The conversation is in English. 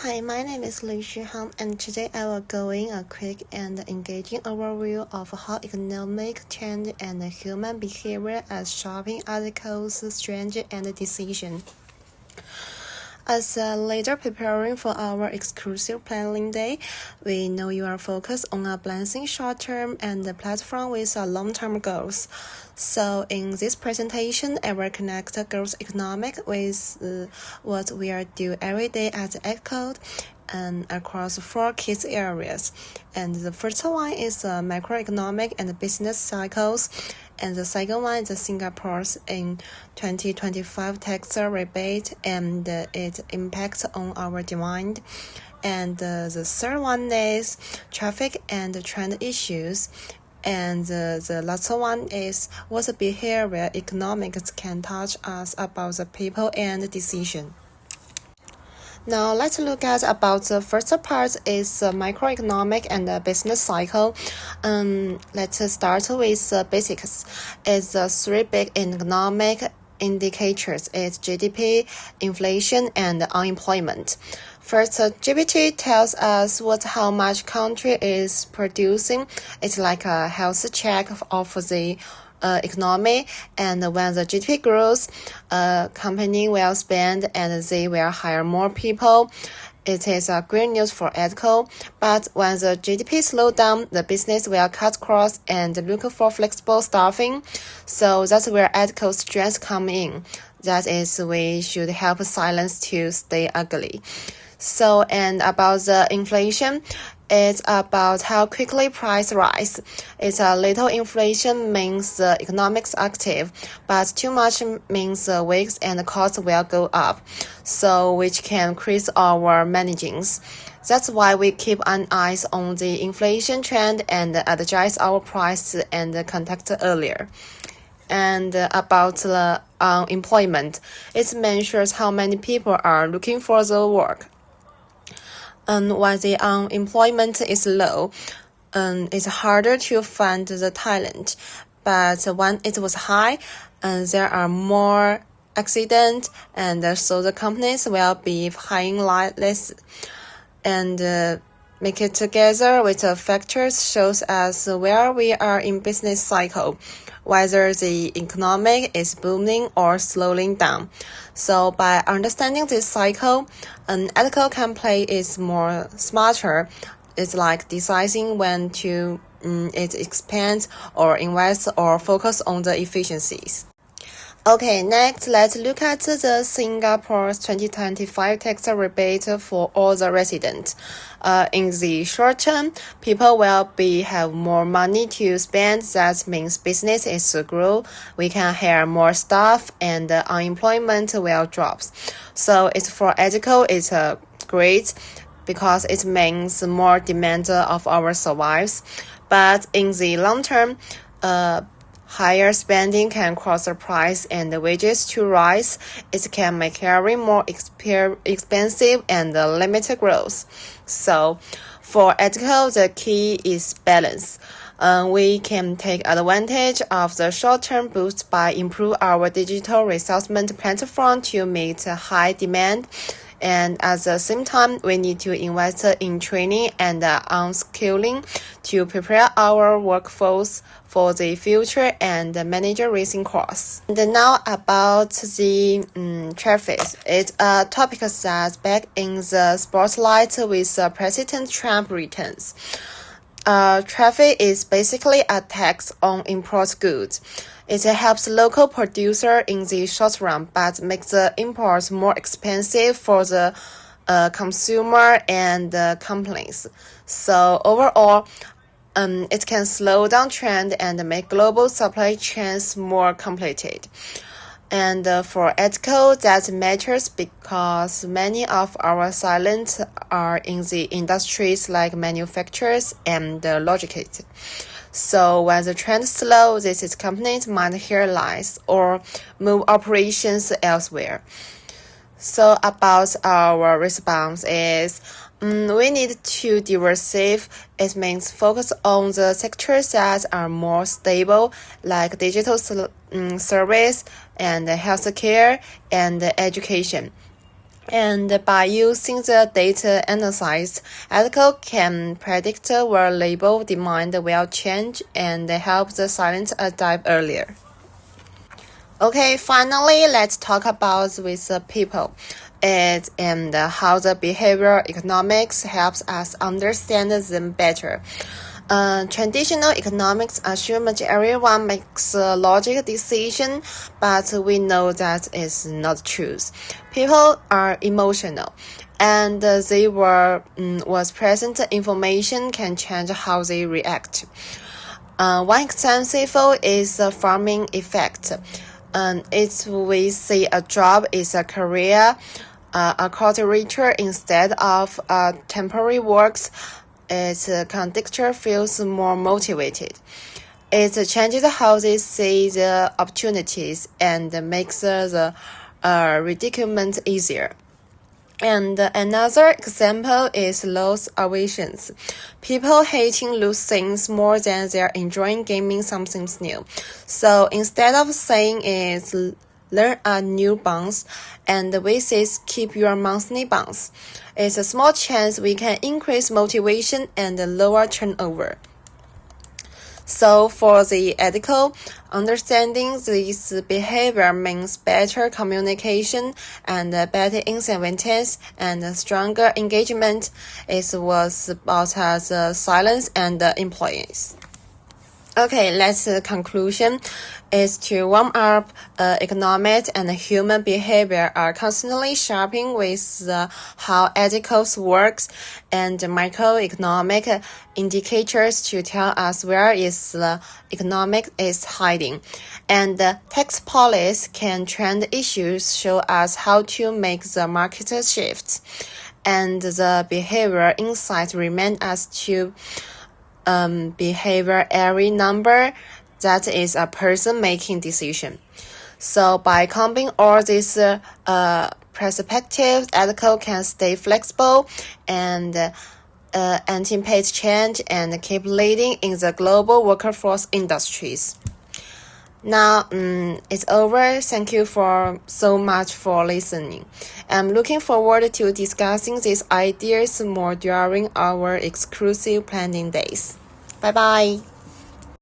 Hi, my name is Liu Xuhan, and today I will go in a quick and engaging overview of how economic change and human behavior as shopping adequos, strategy, and decision. As a leader preparing for our exclusive planning day, we know you are focused on a balancing short-term and the platform with long-term goals. So in this presentation, I will connect growth economic with what we are doing every day at adecco and across 4 key areas. And the first one is macroeconomic and business cycles. And the second one is Singapore's in 2025 tax rebate and its impact on our demand. And the third one is traffic and trend issues. And the last one is what behavior economics can touch us about the people and decision. Now let's look at about the first part is microeconomic and the business cycle. Let's start with basics. It's the 3 big economic indicators. It's GDP, inflation, and unemployment. First, GDP tells us how much country is producing. It's like a health check of the economy, and when the GDP grows, company will spend and they will hire more people. It is great news for adecco, but when the GDP slows down, the business will cut costs and look for flexible staffing. So that's where adecco's strengths come in. That is, we should help silence to stay ugly. So, and about the inflation, it's about how quickly price rise. It's a little inflation means the economics active, but too much means the wages and the costs will go up, so which can increase our managings. That's why we keep an eye on the inflation trend and adjust our price and contact earlier. And about the unemployment, it measures how many people are looking for the work. And when the unemployment is low, it's harder to find the talent. But when it was high, there are more accidents, and so the companies will be hiring less. And make it together with the factors shows us where we are in business cycle, whether the economic is booming or slowing down. So by understanding this cycle, an adecco can play is more smarter. It's like deciding when to it expand or invest or focus on the efficiencies. Okay, next, let's look at the Singapore's 2025 tax rebate for all the residents. In the short term, people will have more money to spend. That means business is grow. We can hire more staff, and unemployment will drop. So it's for adecco, it's great because it means more demand of our survives. But in the long term, higher spending can cause the price and the wages to rise. It can make hiring more expensive and limited growth. So for adecco, the key is balance. We can take advantage of the short-term boost by improve our digital resourcement platform to meet high demand. And at the same time, we need to invest in training and unskilling to prepare our workforce for the future and manage rising costs. And now about the traffic. It's a topic that's back in the spotlight with President Trump returns. Traffic is basically a tax on import goods. It helps local producer in the short run, but makes the imports more expensive for the consumer and companies. So overall, it can slow down trend and make global supply chains more complicated. And for adecco, that matters because many of our clients are in the industries like manufacturers and logistics. So when the trend slows, these companies might hear less or move operations elsewhere. So about our response is we need to diversify. It means focus on the sectors that are more stable, like digital service and healthcare and education. And by using the data analyzed, adecco can predict where labor demand will change and help the silent adapt earlier. Okay, finally, let's talk about with the people. And how the behavioral economics helps us understand them better. Traditional economics assume that everyone makes a logical decision, but we know that is not true. People are emotional, and they was present information can change how they react. One example is the farming effect. If we see a job is a career, a cultivator instead of temporary works, its conductor feels more motivated. It changes how they see the opportunities and makes the recruitment easier. And another example is loss aversions. People hating lose things more than they're enjoying gaining something new. So instead of saying it's learn a new bounce and we say keep your monthly bounce, it's a small chance we can increase motivation and lower turnover. So for the adecco, understanding this behavior means better communication and better incentives and stronger engagement. It was about as silence and employees. Okay, let's conclusion is to warm up. Economic and human behavior are constantly sharpening with how adecco works and microeconomic indicators to tell us where is the economic is hiding. And tax policy can trend issues show us how to make the market shift. And the behavior insights remind us to behavior every number that is a person making decision. So by combining all these perspectives, adecco can stay flexible and anticipate change and keep leading in the global workforce industries. Now it's over. Thank you for so much for listening. I'm looking forward to discussing these ideas more during our exclusive planning days. Bye bye.